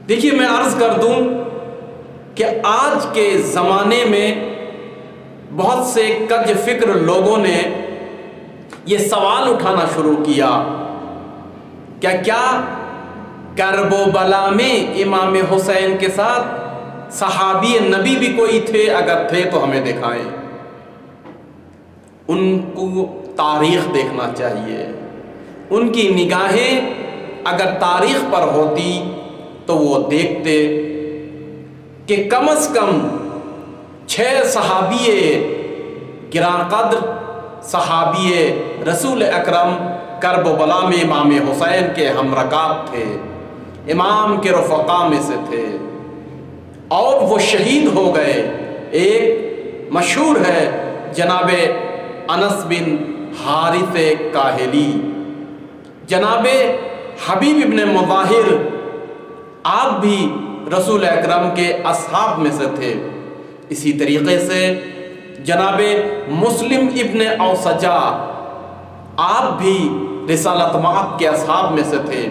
دیکھیے میں عرض کر دوں کہ آج کے زمانے میں بہت سے کج فکر لوگوں نے یہ سوال اٹھانا شروع کیا کیا کرب و بلا میں امام حسین کے ساتھ صحابی نبی بھی کوئی تھے؟ اگر تھے تو ہمیں دکھائیں۔ ان کو تاریخ دیکھنا چاہیے، ان کی نگاہیں اگر تاریخ پر ہوتی تو وہ دیکھتے کہ کم از کم 6 صحابی گراں قدر صحابی رسول اکرم کرب و بلا میں امام حسین کے ہم رکاب تھے، امام کے رفقا میں سے تھے، اور وہ شہید ہو گئے۔ ایک مشہور ہے جناب انس بن حارث کاہلی، جناب حبیب ابن مظاہر، آپ بھی رسول اکرم کے اصحاب میں سے تھے۔ اسی طریقے سے جناب مسلم ابن اوسجا، آپ بھی رسالت مآب کے اصحاب میں سے تھے۔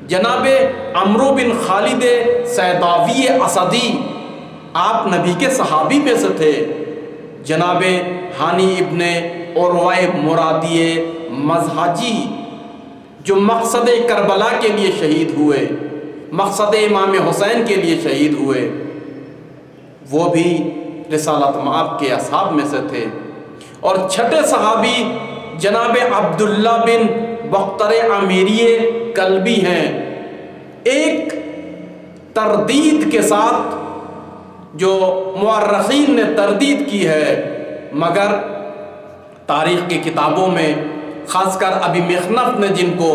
جناب عمرو بن خالد سیداوی اسدی، آپ نبی کے صحابی میں سے تھے۔ جناب ہانی ابن عروہ مرادی مزہجی، جو مقصد کربلا کے لیے شہید ہوئے، مقصد امام حسین کے لیے شہید ہوئے، وہ بھی رسالت مآب کے اصحاب میں سے تھے۔ اور چھٹے صحابی جناب عبداللہ بن بختر عمیری کلبی ہیں۔ ایک تردید کے ساتھ جو مورخین نے تردید کی ہے، مگر تاریخ کی کتابوں میں خاص کر ابی مخنف نے جن کو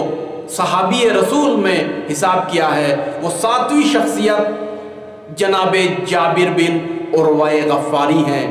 صحابی رسول میں حساب کیا ہے، وہ 7ویں شخصیت جناب جابر بن عروہ غفاری ہیں۔